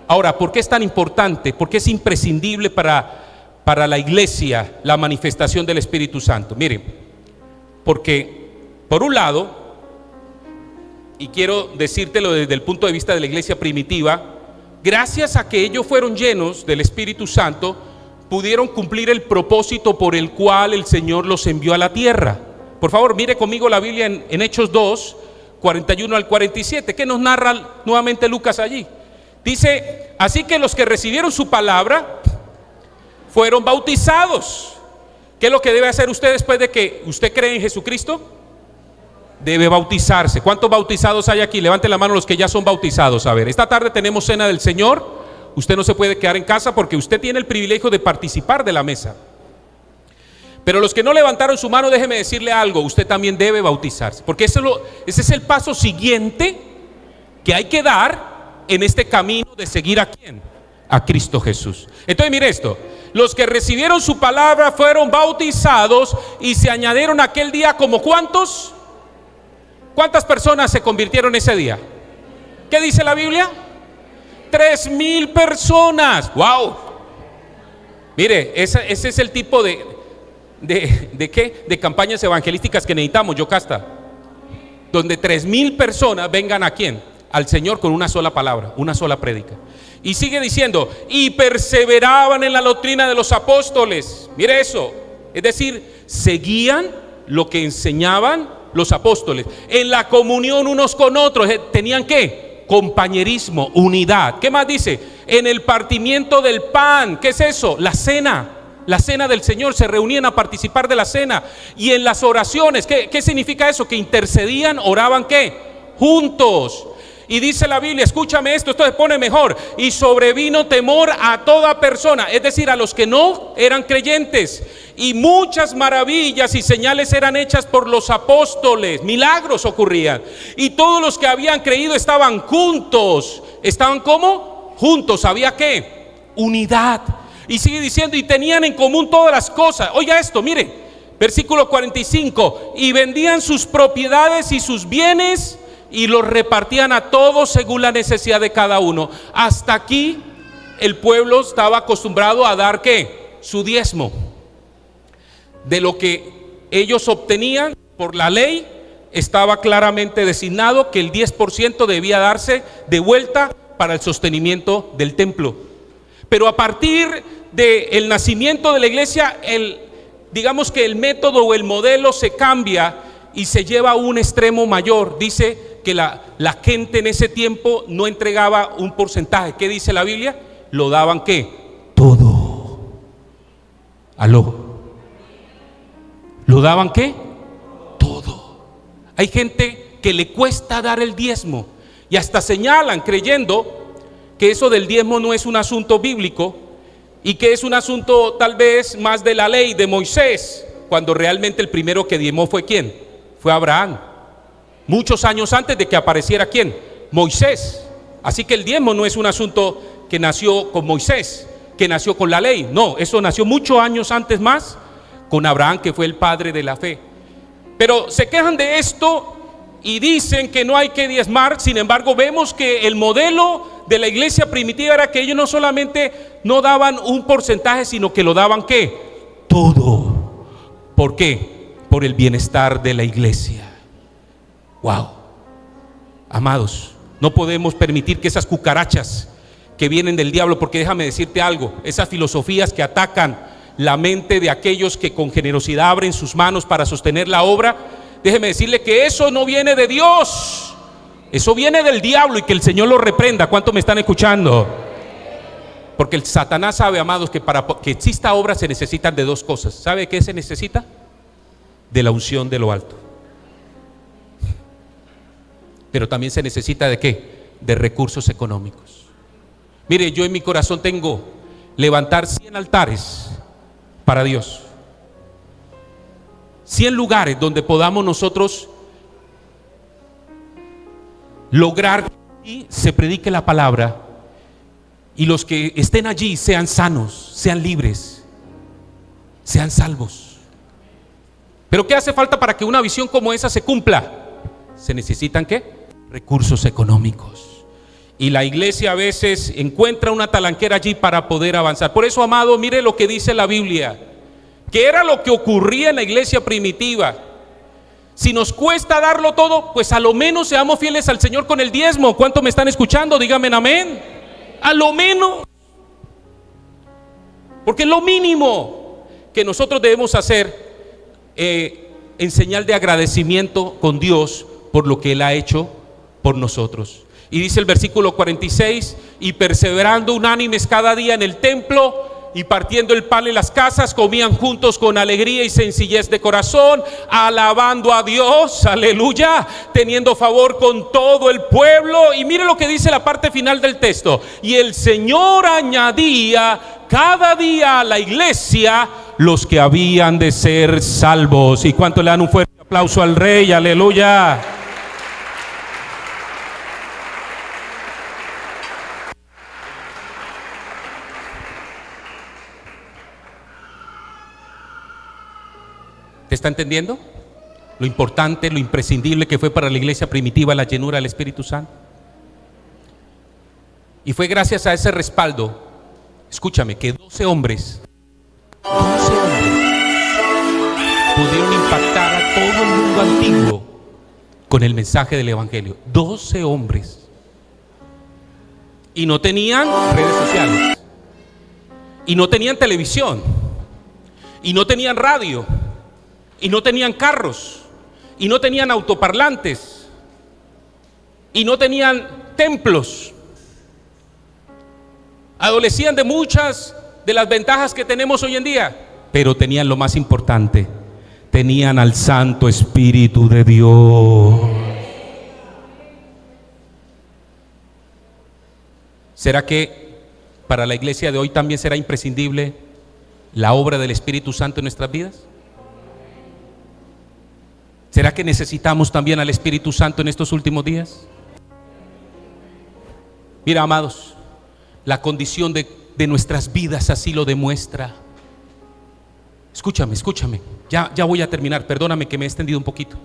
Ahora, ¿por qué es tan importante? ¿Por qué es imprescindible para la iglesia la manifestación del Espíritu Santo? Miren, porque por un lado, y quiero decírtelo desde el punto de vista de la iglesia primitiva, gracias a que ellos fueron llenos del Espíritu Santo, pudieron cumplir el propósito por el cual el Señor los envió a la tierra. Por favor, mire conmigo la Biblia en Hechos 2, 41 al 47. ¿Qué nos narra nuevamente Lucas allí? Dice: así que los que recibieron su palabra fueron bautizados. ¿Qué es lo que debe hacer usted después de que usted cree en Jesucristo? Debe bautizarse. ¿Cuántos bautizados hay aquí? Levante la mano los que ya son bautizados. A ver, esta tarde tenemos cena del Señor. Usted no se puede quedar en casa porque usted tiene el privilegio de participar de la mesa. Pero los que no levantaron su mano, déjeme decirle algo, usted también debe bautizarse, porque ese es el paso siguiente que hay que dar en este camino de seguir ¿a quién? A Cristo Jesús. Entonces mire esto: los que recibieron su palabra fueron bautizados y se añadieron aquel día como ¿cuántos? ¿Cuántas personas se convirtieron ese día? ¿Qué dice la Biblia? 3,000 personas. ¡Wow! Mire, ese es el tipo de ¿qué? De campañas evangelísticas que necesitamos, Yocasta. Donde 3,000 personas vengan ¿a quién? Al Señor con una sola palabra, una sola prédica. Y sigue diciendo: y perseveraban en la doctrina de los apóstoles. Mire eso. Es decir, seguían lo que enseñaban los apóstoles, en la comunión unos con otros. ¿Tenían qué? Compañerismo, unidad. ¿Qué más dice? En el partimiento del pan. ¿Qué es eso? La cena del Señor. Se reunían a participar de la cena. Y en las oraciones. ¿Qué significa eso? Que intercedían, oraban ¿qué? Juntos. Y dice la Biblia, escúchame esto se pone mejor: y sobrevino temor a toda persona, es decir, a los que no eran creyentes, y muchas maravillas y señales eran hechas por los apóstoles, milagros ocurrían, y todos los que habían creído estaban juntos. ¿Estaban cómo? Juntos. ¿Había qué? Unidad. Y sigue diciendo: y tenían en común todas las cosas. Oiga esto, mire, versículo 45: y vendían sus propiedades y sus bienes y los repartían a todos según la necesidad de cada uno. Hasta aquí el pueblo estaba acostumbrado a dar ¿qué? Su diezmo. De lo que ellos obtenían, Por la ley estaba claramente designado que el 10% debía darse de vuelta para el sostenimiento del templo. Pero a partir del nacimiento de la iglesia, digamos que el método o el modelo se cambia y se lleva a un extremo mayor. Dice que la gente en ese tiempo no entregaba un porcentaje. ¿Qué dice la Biblia? Lo daban ¿qué? Todo. ¿Aló? ¿Lo daban qué? Todo. Hay gente que le cuesta dar el diezmo y hasta señalan creyendo que eso del diezmo no es un asunto bíblico y que es un asunto tal vez más de la ley de Moisés, cuando realmente el primero que diezmó fue ¿quién? Fue Abraham, muchos años antes de que apareciera ¿quién? Moisés. Así que el diezmo no es un asunto que nació con Moisés, que nació con la ley. No, eso nació muchos años antes más con Abraham, que fue el padre de la fe. Pero se quejan de esto y dicen que no hay que diezmar. Sin embargo, vemos que el modelo de la iglesia primitiva era que ellos no solamente no daban un porcentaje, sino que lo daban ¿qué? Todo. ¿Por qué? Por el bienestar de la iglesia. Wow. Amados, no podemos permitir que esas cucarachas que vienen del diablo, porque déjame decirte algo, esas filosofías que atacan la mente de aquellos que con generosidad abren sus manos para sostener la obra, déjeme decirle que eso no viene de Dios, eso viene del diablo, y que el Señor lo reprenda. ¿Cuánto me están escuchando? Porque el Satanás sabe, amados, que para que exista obra se necesitan de dos cosas. ¿Sabe de qué se necesita? De la unción de lo alto. Pero también se necesita ¿de qué? De recursos económicos. Mire, yo en mi corazón tengo levantar 100 altares para Dios, 100 lugares donde podamos nosotros lograr que se predique la palabra y los que estén allí sean sanos, sean libres, sean salvos. Pero ¿qué hace falta para que una visión como esa se cumpla? Se necesitan ¿qué? Recursos económicos. Y la iglesia a veces encuentra una talanquera allí para poder avanzar. Por eso, amado, mire lo que dice la Biblia, que era lo que ocurría en la iglesia primitiva. Si nos cuesta darlo todo, pues a lo menos seamos fieles al Señor con el diezmo. ¿Cuánto me están escuchando? Díganme amén. A lo menos, porque es lo mínimo que nosotros debemos hacer en señal de agradecimiento con Dios por lo que Él ha hecho por nosotros. Y dice el versículo 46: y perseverando unánimes cada día en el templo y partiendo el pan en las casas, comían juntos con alegría y sencillez de corazón, alabando a Dios, aleluya, teniendo favor con todo el pueblo. Y mire lo que dice la parte final del texto: y el Señor añadía cada día a la iglesia los que habían de ser salvos. ¿Y cuánto le dan un fuerte aplauso al Rey? Aleluya. ¿Te está entendiendo? Lo importante, lo imprescindible que fue para la iglesia primitiva la llenura del Espíritu Santo. Y fue gracias a ese respaldo, escúchame, que 12 hombres pudieron impactar a todo el mundo antiguo con el mensaje del Evangelio. 12 hombres. Y no tenían redes sociales, y no tenían televisión, y no tenían radio, y no tenían carros, y no tenían autoparlantes, y no tenían templos. Adolecían de muchas de las ventajas que tenemos hoy en día, pero tenían lo más importante: tenían al Santo Espíritu de Dios. ¿Será que para la iglesia de hoy también será imprescindible la obra del Espíritu Santo en nuestras vidas? ¿Será que necesitamos también al Espíritu Santo en estos últimos días? Mira, amados, la condición de nuestras vidas así lo demuestra. Escúchame, ya voy a terminar, perdóname que me he extendido un poquito.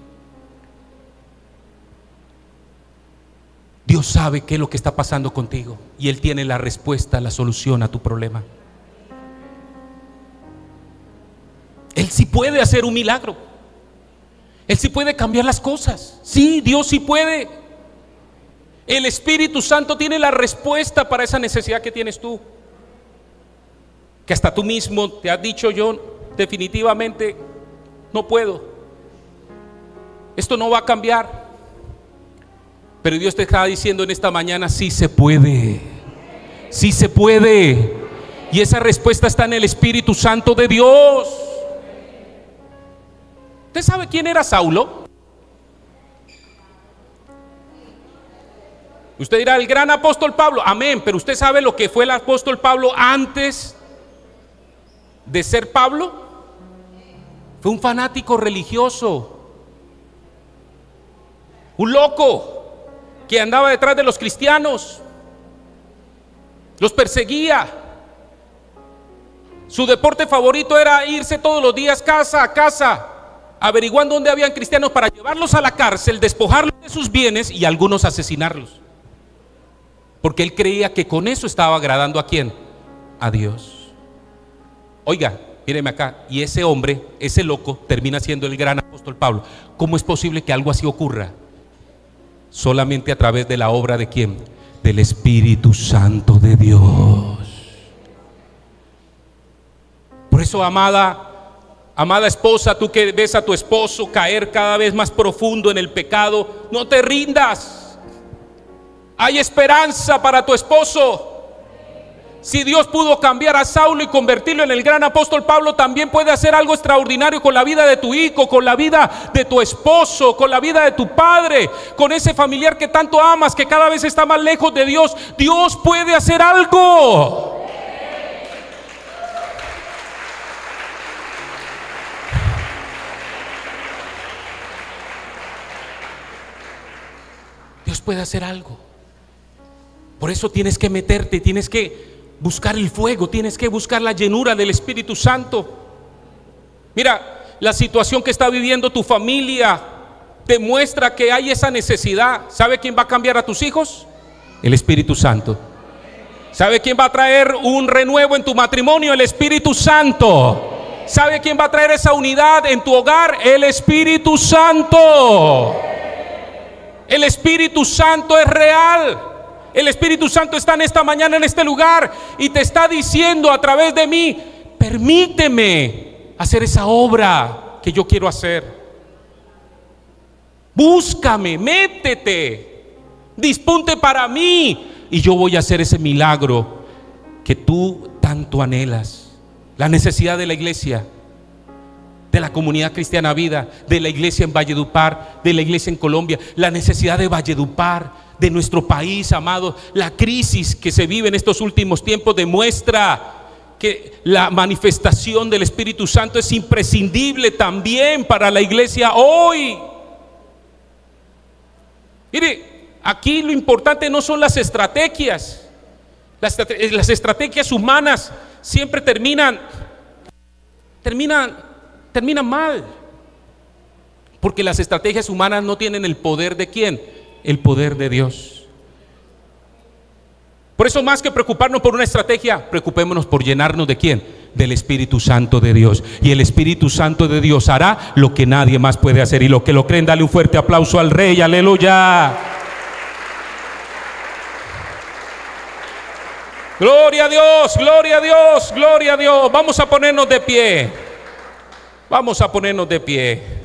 Dios sabe qué es lo que está pasando contigo y Él tiene la respuesta, la solución a tu problema. Él sí puede hacer un milagro. Él sí puede cambiar las cosas. Sí, Dios sí puede. El Espíritu Santo tiene la respuesta para esa necesidad que tienes tú, que hasta tú mismo te has dicho: yo definitivamente no puedo, esto no va a cambiar. Pero Dios te está diciendo en esta mañana: sí se puede, sí se puede. Y esa respuesta está en el Espíritu Santo de Dios. ¿Usted sabe quién era Saulo? Usted dirá: el gran apóstol Pablo. Amén, pero ¿usted sabe lo que fue el apóstol Pablo antes de ser Pablo? Fue un fanático religioso, un loco que andaba detrás de los cristianos, los perseguía. Su deporte favorito era irse todos los días casa a casa, averiguando dónde habían cristianos para llevarlos a la cárcel, despojarlos de sus bienes y algunos asesinarlos, porque él creía que con eso estaba agradando ¿a quién? A Dios. Oiga, míreme acá, y ese hombre, ese loco, termina siendo el gran apóstol Pablo. ¿Cómo es posible que algo así ocurra? Solamente a través de la obra ¿de quién? Del Espíritu Santo de Dios. Por eso, amada esposa, tú que ves a tu esposo caer cada vez más profundo en el pecado, no te rindas. Hay esperanza para tu esposo. Si Dios pudo cambiar a Saulo y convertirlo en el gran apóstol Pablo, también puede hacer algo extraordinario con la vida de tu hijo, con la vida de tu esposo, con la vida de tu padre, con ese familiar que tanto amas, que cada vez está más lejos de Dios. Dios puede hacer algo. Dios puede hacer algo. Por eso tienes que meterte, tienes que buscar el fuego, tienes que buscar la llenura del Espíritu Santo. Mira, la situación que está viviendo tu familia demuestra que hay esa necesidad. ¿Sabe quién va a cambiar a tus hijos? El Espíritu Santo. ¿Sabe quién va a traer un renuevo en tu matrimonio? El Espíritu Santo. ¿Sabe quién va a traer esa unidad en tu hogar? El Espíritu Santo. El Espíritu Santo es real. El Espíritu Santo está en esta mañana en este lugar y te está diciendo a través de mí: permíteme hacer esa obra que yo quiero hacer. Búscame, métete, dispunte para mí y yo voy a hacer ese milagro que tú tanto anhelas. La necesidad de la iglesia, de la comunidad cristiana Vida, de la iglesia en Valledupar, de la iglesia en Colombia, la necesidad de Valledupar, de nuestro país, amado. La crisis que se vive en estos últimos tiempos demuestra que la manifestación del Espíritu Santo es imprescindible también para la iglesia hoy. Mire, aquí lo importante no son las estrategias. Las estrategias humanas siempre terminan mal, porque las estrategias humanas no tienen el poder de ¿quién? El poder de Dios. Por eso, más que preocuparnos por una estrategia, preocupémonos por llenarnos ¿de quién? Del Espíritu Santo de Dios. Y el Espíritu Santo de Dios hará lo que nadie más puede hacer. Y los que lo creen, dale un fuerte aplauso al Rey. Aleluya. Gloria a Dios, gloria a Dios, gloria a Dios. Vamos a ponernos de pie. Vamos a ponernos de pie.